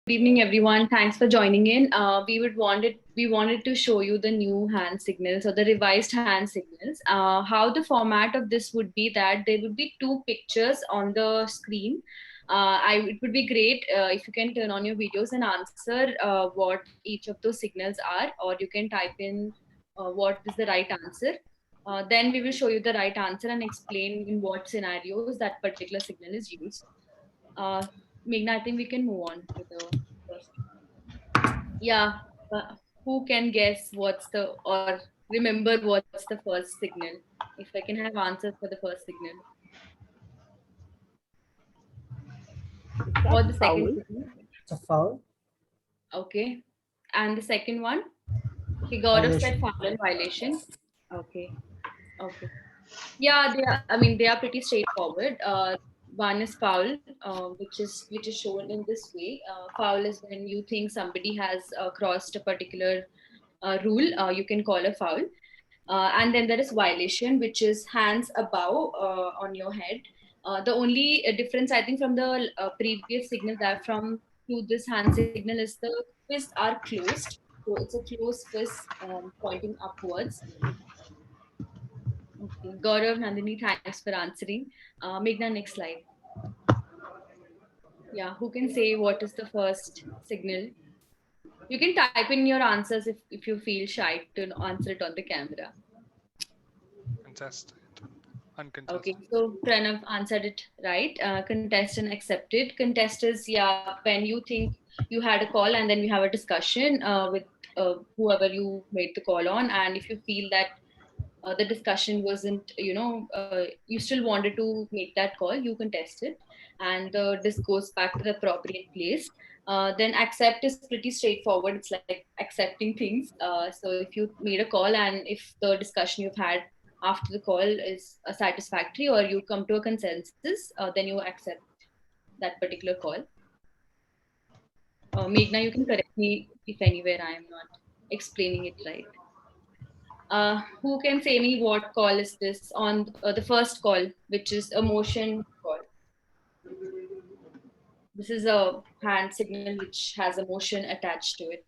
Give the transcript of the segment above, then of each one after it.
evening, everyone. Thanks for joining in. We wanted to show you the new hand signals or the revised hand signals. How the format of this would be that there would be two pictures on the screen. It would be great if you can turn on your videos and answer what each of those signals are, or you can type in what is the right answer. Then we will show you the right answer and explain in what scenarios that particular signal is used. Uh, Megna, I think we can move on to the first. Yeah, who can guess what's the or remember what's the first signal? If I can have answers for the first signal Is that or the second foul? signal. It's a foul. Okay, and the second one. Okay, Gaurav said Violation. foul and violation. Okay, okay. Yeah, they are pretty straightforward. One is foul, which is shown in this way. Foul is when you think somebody has crossed a particular rule. You can call a foul. And then there is violation, which is hands above on your head. The only difference, I think, from the previous signal that from to this hand signal is the fists are closed. So it's a closed fist pointing upwards. Okay. Gaurav, Nandini, thanks for answering. Meghna, next slide. Yeah, who can say what is the first signal? You can type in your answers if you feel shy to answer it on the camera. Contested. Uncontested. Okay, so Pranav answered it right. Contestant accepted. Contest is, yeah, when you think you had a call and then you have a discussion with whoever you made the call on, and if you feel that the discussion wasn't, you still wanted to make that call, you contest it, and this goes back to the appropriate place. Then accept is pretty straightforward. It's like accepting things. So if you made a call and if the discussion you've had after the call is satisfactory or you come to a consensus, then you accept that particular call. Meghna, you can correct me if anywhere I am not explaining it right. Who can say me what call is this on the first call, which is a motion call? This is a hand signal which has a motion attached to it.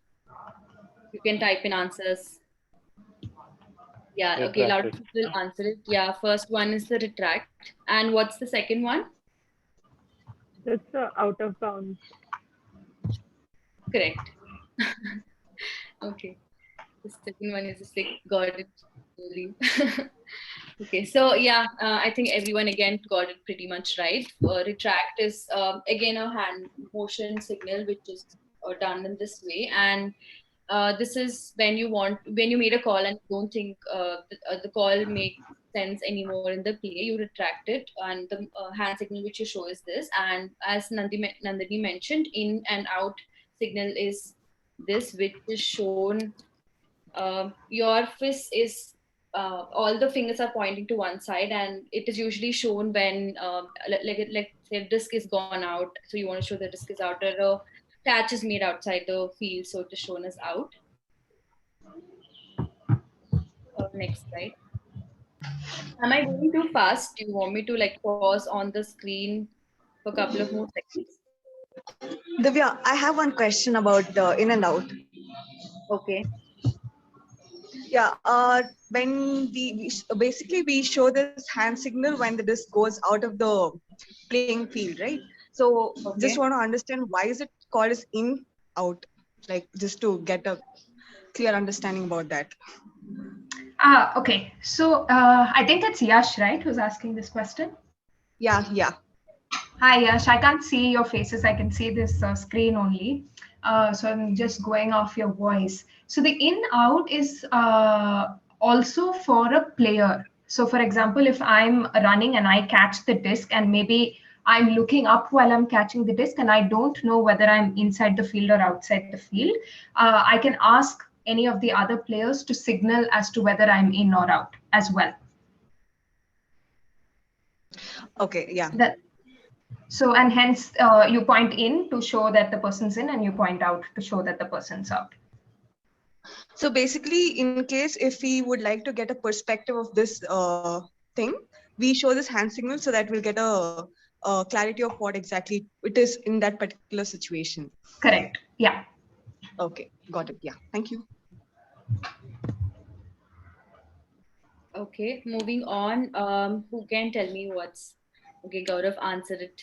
You can type in answers. Yeah, okay, a lot of Retracted. people answer it. Yeah, first one is the retract. And what's the second one? That's out of bounds. Correct. Okay. The second one is a sick. Got it. Okay, so yeah, I think everyone again got it pretty much right. Retract is again a hand motion signal which is done in this way, and this is when you made a call and don't think the call makes sense anymore in the play, you retract it, and the hand signal which you show is this. And as Nandini mentioned, in and out signal is this, which is shown. Your fist is all the fingers are pointing to one side, and it is usually shown when like say disc is gone out, so you want to show the disc is out, or a catch is made outside the field, so it is shown as out. Next slide. Am I going too fast? Do you want me to like pause on the screen for a couple of more seconds? Divya, I have one question about the in and out. Okay. Yeah, when basically we show this hand signal when the disc goes out of the playing field, right? So Okay. just want to understand why is it called as in out, like just to get a clear understanding about that. Okay. So I think it's Yash, right, who's asking this question? Yeah. Hi, Yash. I can't see your faces. I can see this screen only. So I'm just going off your voice. So the in out is also for a player. So for example, if I'm running and I catch the disc and maybe I'm looking up while I'm catching the disc and I don't know whether I'm inside the field or outside the field, I can ask any of the other players to signal as to whether I'm in or out as well. Okay, yeah. So, and hence you point in to show that the person's in and you point out to show that the person's out. So basically, in case if we would like to get a perspective of this thing, we show this hand signal so that we'll get a clarity of what exactly it is in that particular situation. Correct. Yeah. Okay, got it. Yeah, thank you. Okay, moving on. Who can tell me what's okay? Gaurav answered it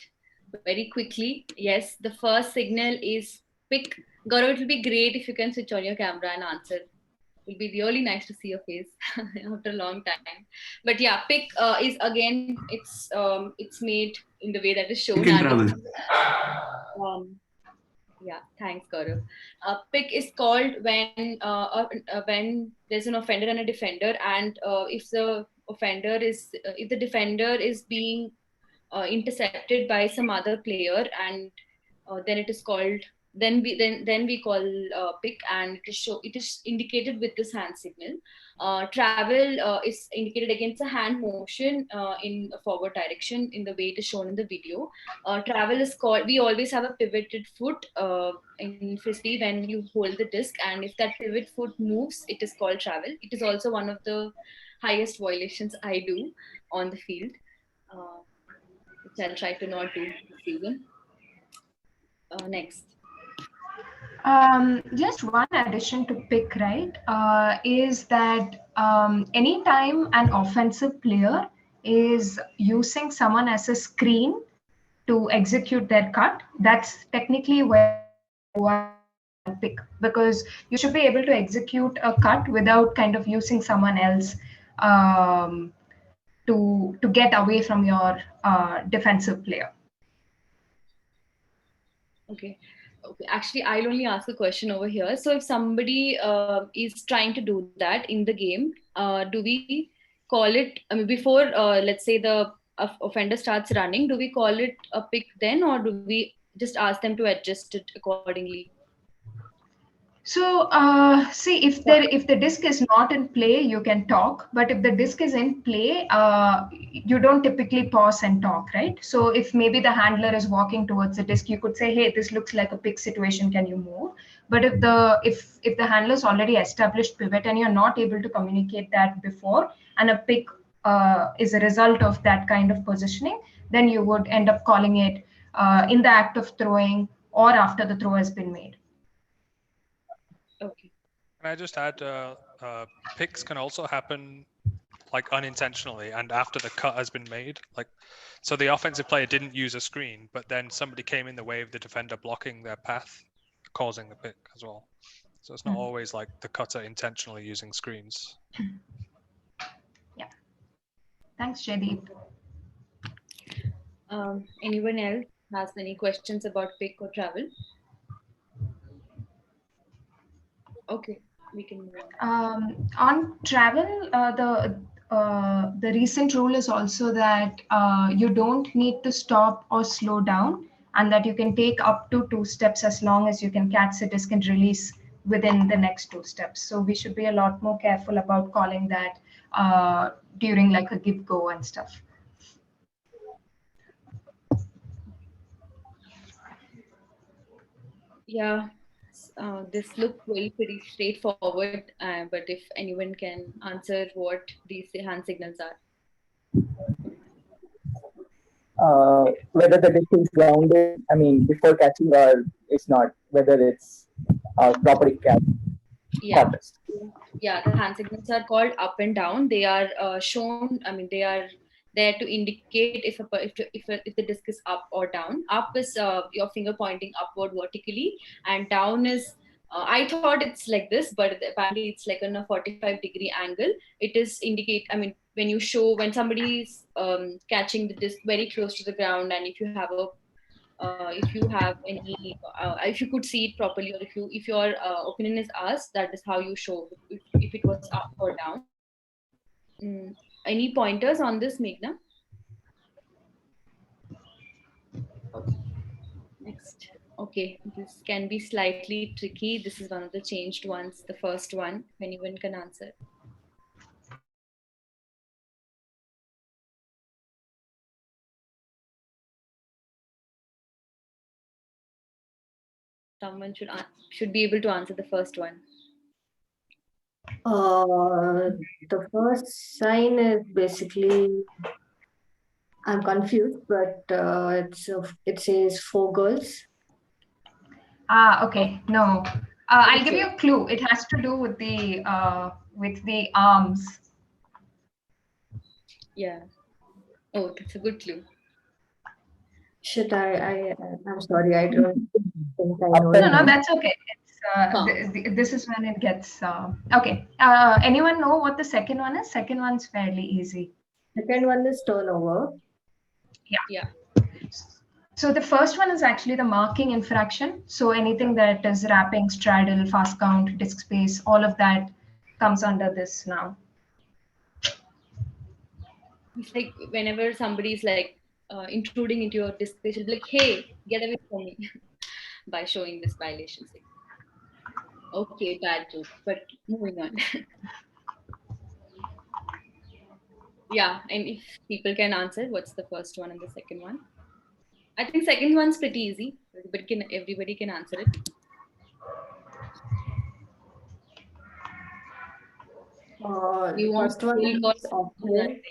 very quickly. Yes, the first signal is pick. Gaurav, it will be great if you can switch on your camera and answer. It will be really nice to see your face after a long time. But yeah, pick is again it's made in the way that is shown. Pick and travel. Um, yeah, thanks, Gaurav. Pick is called when there's an offender and a defender, and if the defender is being intercepted by some other player, and then it is called then we call pick, and it is indicated with this hand signal. Travel is indicated against a hand motion in a forward direction in the way it is shown in the video. Travel is called, we always have a pivoted foot in Frisbee when you hold the disc, and if that pivot foot moves, it is called travel. It is also one of the highest violations I do on the field, which I'll try to not do this season. Next. Just one addition to pick, right, is that anytime an offensive player is using someone as a screen to execute their cut, that's technically where you are pick, because you should be able to execute a cut without kind of using someone else to get away from your defensive player. Okay. Okay. Actually, I'll only ask a question over here. So if somebody is trying to do that in the game, do we call it, I mean, before, let's say the offender starts running, do we call it a pick then, or do we just ask them to adjust it accordingly? So see, if the disc is not in play, you can talk. But if the disc is in play, you don't typically pause and talk, right? So if maybe the handler is walking towards the disc, you could say, "Hey, this looks like a pick situation. Can you move?" But if the handler's already established pivot and you're not able to communicate that before, and a pick is a result of that kind of positioning, then you would end up calling it in the act of throwing or after the throw has been made. Okay. Can I just add, picks can also happen like unintentionally and after the cut has been made. Like, so the offensive player didn't use a screen, but then somebody came in the way of the defender blocking their path, causing the pick as well. So it's not always like the cutter intentionally using screens. Yeah. Thanks, Jaideep. Anyone else has any questions about pick or travel? Okay, we can move on. On travel, the recent rule is also that you don't need to stop or slow down, and that you can take up to 2 steps as long as you can catch the disc and release within the next 2 steps. So we should be a lot more careful about calling that during like a give go and stuff. Yeah, this looks very pretty straightforward, but if anyone can answer what these hand signals are. Whether the disc is grounded, I mean, before catching or it's not, whether it's properly catched. Yeah. Yeah, the hand signals are called up and down. They are shown, I mean, they are there to indicate if the disc is up or down. Up is your finger pointing upward vertically, and down is I thought it's like this, but apparently it's like on a 45-degree angle. It is indicate, I mean, when somebody is catching the disc very close to the ground, and if you have any if you could see it properly, or if your opinion is asked, that is how you show if it was up or down. Any pointers on this, Megna? Next. Okay, this can be slightly tricky. This is one of the changed ones, the first one, if anyone can answer. Someone should be able to answer the first one. The first sign is basically I'm confused, but it says 4 girls. Okay, no. I'll give Okay. you a clue. It has to do with the arms. Yeah. Oh, that's a good clue. Shit, I'm sorry, I don't think I know. No, that's okay. It's Huh. this is when it gets okay. Anyone know what the second one is? Second one's fairly easy. Second one is turnover. Yeah. So the first one is actually the marking infraction. So anything that is wrapping, straddle, fast count, disk space, all of that comes under this now. It's like whenever somebody's like intruding into your disk space, you'll be like, hey, get away from me by showing this violation. Okay, bad joke, but moving on. Yeah, and if people can answer, what's the first one and the second one? I think second one's pretty easy, but everybody can answer it. You want First one full is offside.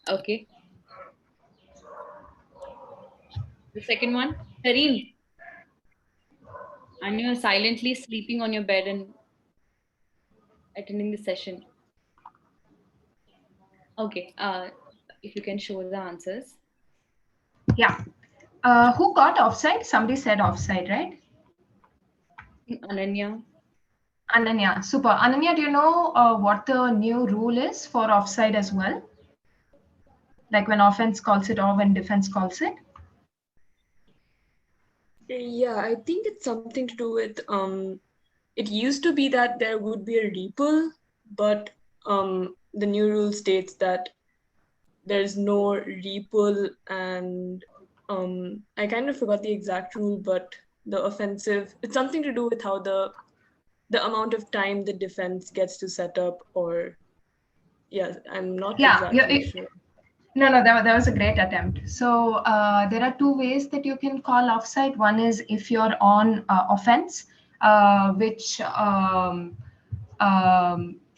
Okay. The second one, Tareen. And you're silently sleeping on your bed and attending the session. Okay. If you can show the answers. Yeah. Who got offside? Somebody said offside, right? Ananya. Ananya, super. Ananya, do you know what the new rule is for offside as well? Like when offense calls it or when defense calls it? Yeah, I think it's something to do with it used to be that there would be a repull, but the new rule states that there's no repull, and I kind of forgot the exact rule, but the offensive, it's something to do with how the amount of time the defense gets to set up, or yeah, I'm not exactly sure. No, that was a great attempt. So there are two ways that you can call offside. One is if you're on offense, which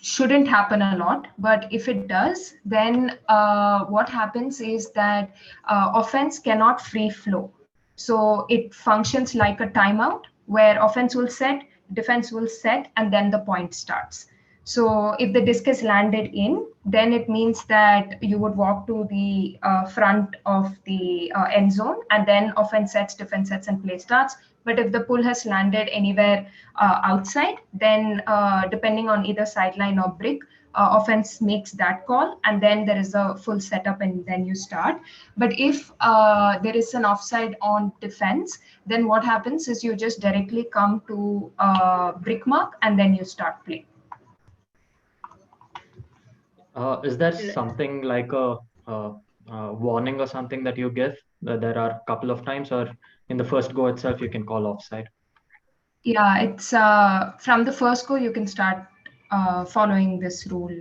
shouldn't happen a lot. But if it does, then what happens is that offense cannot free flow. So it functions like a timeout where offense will set, defense will set, and then the point starts. So if the disc is landed in, then it means that you would walk to the front of the end zone, and then offense sets, defense sets, and play starts. But if the pull has landed anywhere outside, then depending on either sideline or brick, offense makes that call, and then there is a full setup, and then you start. But if there is an offside on defense, then what happens is you just directly come to brick mark, and then you start play. Is there something like a warning or something that you give? There are a couple of times, or in the first go itself, you can call offside? Yeah, it's from the first go, you can start following this rule,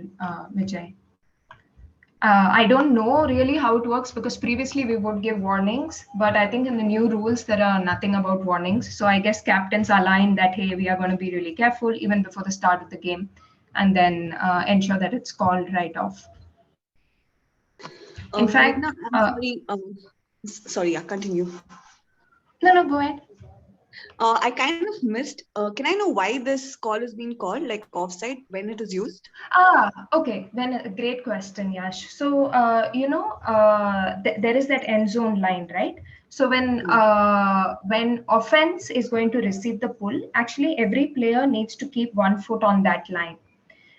Vijay. I don't know really how it works because previously we would give warnings, but I think in the new rules, there are nothing about warnings. So I guess captains align that, hey, we are going to be really careful even before the start of the game, and then ensure that it's called right off. In fact, Megna, I'm sorry, yeah, continue. No, go ahead. I kind of missed. Can I know why this call is being called like offside when it is used? Okay. Then a great question, Yash. So, there is that end zone line, right? So when offense is going to receive the pull, actually every player needs to keep 1 foot on that line.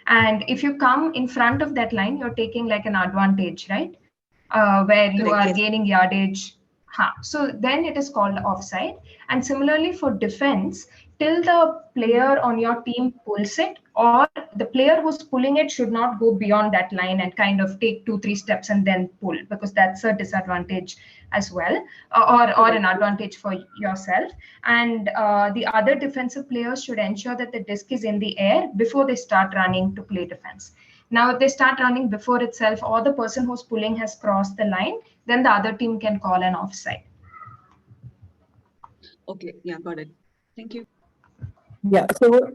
And if you come in front of that line, you're taking like an advantage, right? Where you are gaining yardage. So then it is called offside. And similarly for defense, till the player on your team pulls it, or the player who's pulling it should not go beyond that line and kind of take 2-3 steps and then pull, because that's a disadvantage as well, or an advantage for yourself. And the other defensive players should ensure that the disc is in the air before they start running to play defense. Now, if they start running before itself, or the person who's pulling has crossed the line, then the other team can call an offside. Okay, yeah, got it. Thank you. Yeah, so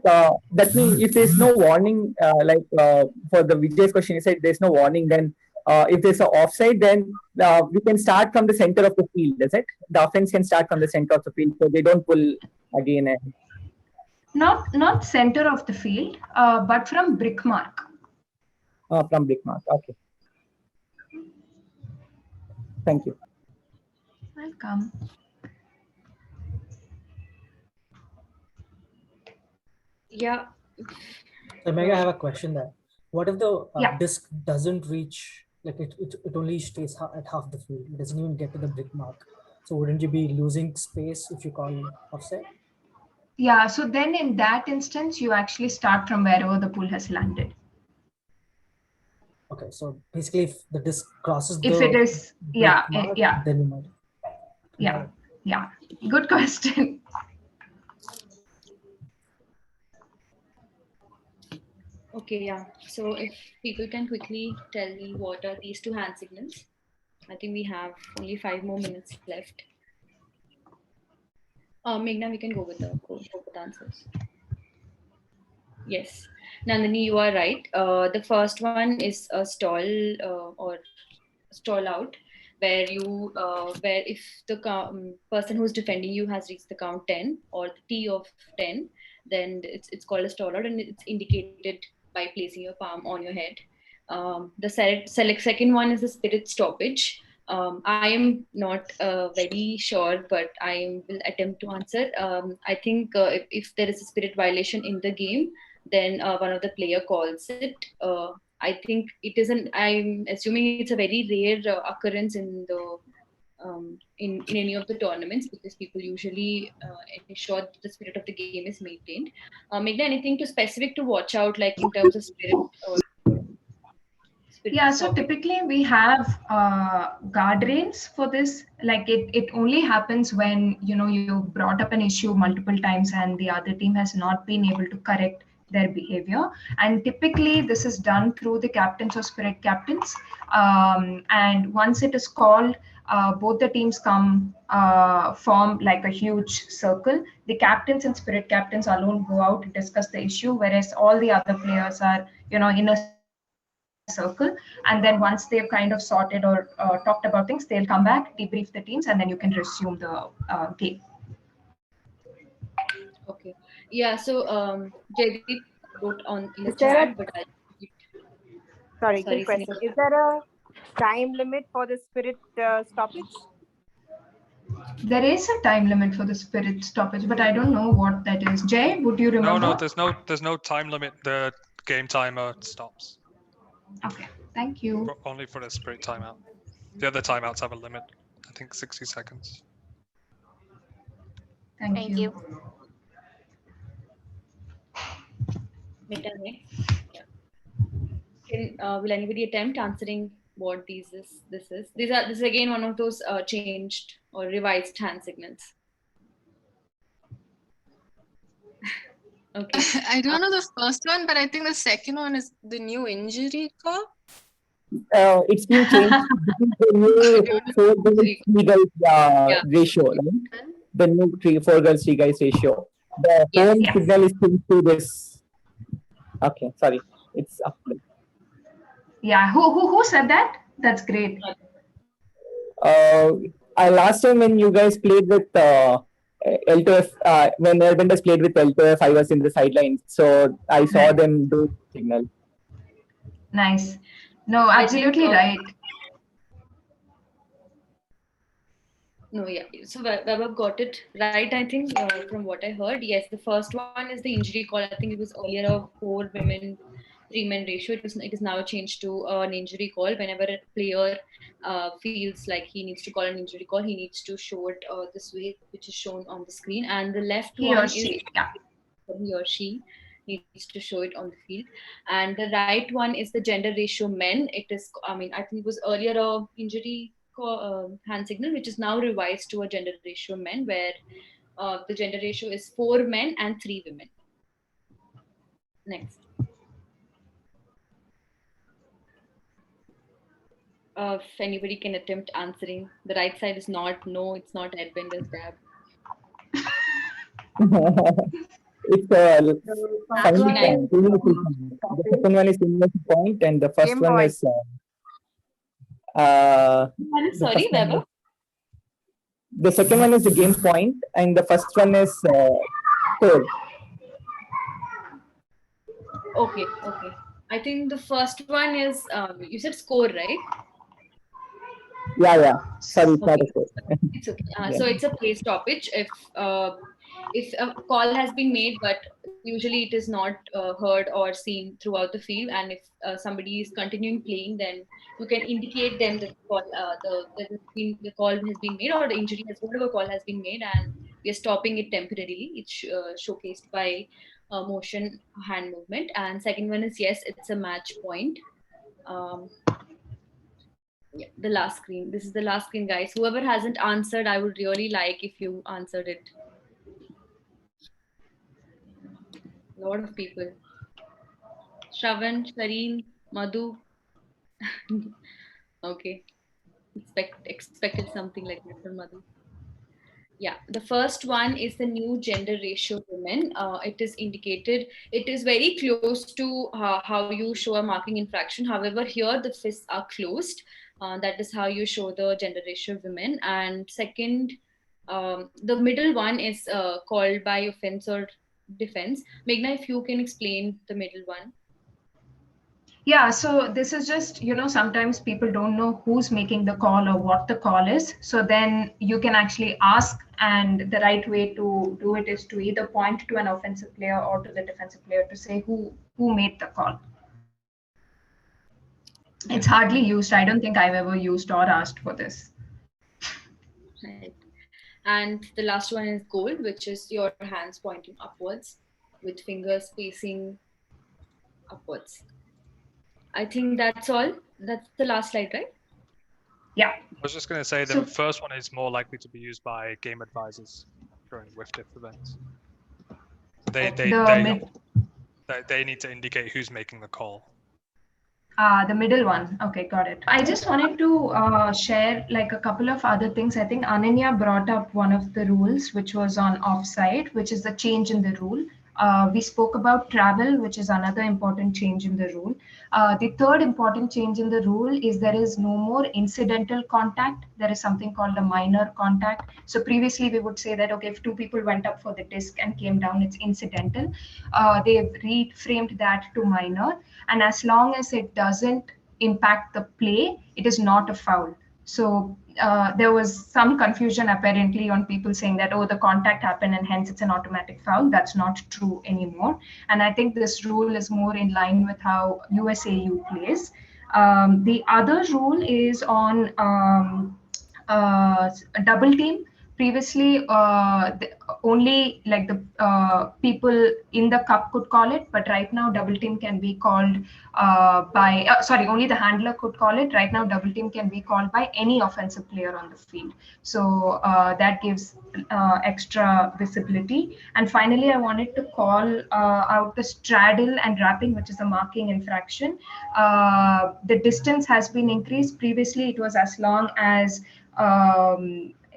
that means if there's no warning, for the Vijay's question, you said there's no warning, then if there's an offside, then we can start from the center of the field, is it? The offense can start from the center of the field, so they don't pull again. And Not center of the field, but from brick mark. from brick mark. Okay. Thank you. Welcome. Yeah. So Megna, I have a question there. What if the Yeah. disc doesn't reach, like it only stays at half the field? It doesn't even get to the brick mark. So wouldn't you be losing space if you call offside? Yeah, so then in that instance, you actually start from wherever the pull has landed. Okay, so basically if the disc crosses If the it is, brick yeah, mark, yeah, then you might. yeah, yeah. Good question. Okay, yeah. So if people can quickly tell me what are these two hand signals? I think we have only 5 more minutes left. Megna, we can go with the answers. Yes. Nandini, you are right. The first one is a stall or stall out, where if the person who's defending you has reached the count 10 or the T of 10, then it's called a stall out, and it's indicated by placing your palm on your head. The second one is the spirit stoppage. I am not very sure, but I will attempt to answer. I think if there is a spirit violation in the game, then one of the player calls it. I think it isn't. I'm assuming it's a very rare occurrence in the in any of the tournaments, because people usually ensure that the spirit of the game is maintained. Megna, anything to specific to watch out, like in terms of spirit? Yeah, so typically we have guardrails for this. Like it only happens when you brought up an issue multiple times and the other team has not been able to correct their behavior. And typically this is done through the captains or spirit captains. And once it is called, both the teams come form like a huge circle. The captains and spirit captains alone go out to discuss the issue, whereas all the other players are in a circle, and then once they've kind of sorted or talked about things, they'll come back, debrief the teams, and then you can resume the game. Okay. Yeah. So Jaydeep wrote in the Is there chat, but Sorry, Sorry, quick question. Is there a time limit for the spirit stoppage? There is a time limit for the spirit stoppage, but I don't know what that is. Jay, would you remember? No, there's no time limit. The game timer stops. Okay, thank you. Only for a spirit timeout. The other timeouts have a limit. I think 60 seconds. Thank you. Megna, yeah. Will anybody attempt answering what this is? This is again one of those changed or revised hand signals. Okay. I don't know the first one, but I think the second one is the new injury call. It's been changed. This is the new 4 girls ratio, right? The new 4 girls 3 guys ratio. The home signal is changed to this. Okay, sorry, it's up. Yeah, who said that? That's great. Last time when you guys played with L2F, when Airbenders played with L2F, I was in the sidelines, so I saw them do signal. Nice. No, absolutely right. No, yeah. So Vaibhav got it right, I think, from what I heard. Yes, the first one is the injury call. I think it was earlier a 4 women, 3 men ratio. It is now changed to an injury call. Whenever a player feels like he needs to call an injury call, he needs to show it this way, which is shown on the screen. And the left He one or is she, he or she needs to show it on the field. And the right one is the gender ratio men. It is, I think it was earlier a injury hand signal, which is now revised to a gender ratio men, where the gender ratio is 4 men and 3 women. Next. If anybody can attempt answering. The right side is not, no, it's not Airbenders dab. It's the second one is point, and the first one is The Sorry, first one Weber? is- the second one is the game point, and the first one is code. Okay, okay. I think the first one is, you said score, right? Yeah. Sorry, it's not Okay, a code. it's okay. Yeah. So it's a play stoppage. If a call has been made, but usually it is not heard or seen throughout the field, and if somebody is continuing playing, then you can indicate them that the call has been made, or the injury has, whatever call has been made, and we are stopping it temporarily. It's showcased by motion hand movement. And second one is, yes, it's a match point. Um, yeah, the last screen. This is the last screen, guys. Whoever hasn't answered, I would really like if you answered it. A lot of people. Shravan, Shareen, Madhu. Okay. Expected something like that from Madhu. Yeah, the first one is the new gender ratio women. It is indicated, it is very close to how you show a marking infraction. However, here the fists are closed. That is how you show the gender ratio women. And second, the middle one is called by offense or defense. Megna, if you can explain the middle one. Yeah, so this is just, sometimes people don't know who's making the call or what the call is. So then you can actually ask, and the right way to do it is to either point to an offensive player or to the defensive player to say who made the call. It's hardly used. I don't think I've ever used or asked for this. Right. And the last one is goal, which is your hands pointing upwards with fingers facing upwards. I think that's all. That's the last slide, right? Yeah. I was just going to say the first one is more likely to be used by game advisors during WIFTIF events. They need to indicate who's making the call. The middle one. Okay, got it. I just wanted to share like a couple of other things. I think Ananya brought up one of the rules, which was on offside, which is the change in the rule. We spoke about travel, which is another important change in the rule. The third important change in the rule is there is no more incidental contact. There is something called a minor contact. So previously we would say that, okay, if two people went up for the disc and came down, it's incidental. They've reframed that to minor. And as long as it doesn't impact the play, it is not a foul. So there was some confusion apparently on people saying that, oh, the contact happened and hence it's an automatic foul. That's not true anymore. And I think this rule is more in line with how USAU plays. The other rule is on double team. Previously, only like the people in the cup could call it, but right now double team can be called only the handler could call it. Right now double team can be called by any offensive player on the field. So that gives extra visibility. And finally, I wanted to call out the straddle and wrapping, which is a marking infraction. The distance has been increased. Previously, it was as long as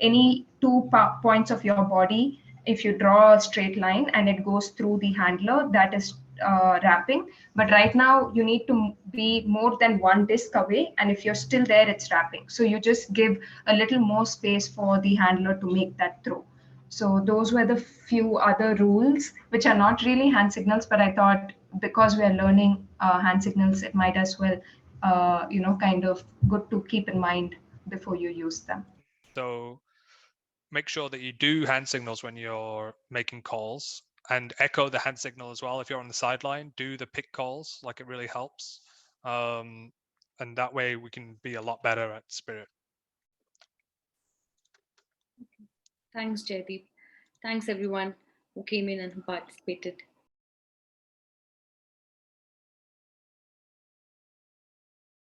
any 2 points of your body. If you draw a straight line and it goes through the handler, that is wrapping. But right now you need to be more than 1 disc away, and if you're still there, it's wrapping. So you just give a little more space for the handler to make that throw. So those were the few other rules, which are not really hand signals, but I thought because we are learning hand signals, it might as well kind of good to keep in mind before you use them. So make sure that you do hand signals when you're making calls, and echo the hand signal as well. If you're on the sideline, do the pick calls, like it really helps. And that way we can be a lot better at Spirit. Thanks, Jaideep. Thanks everyone who came in and who participated.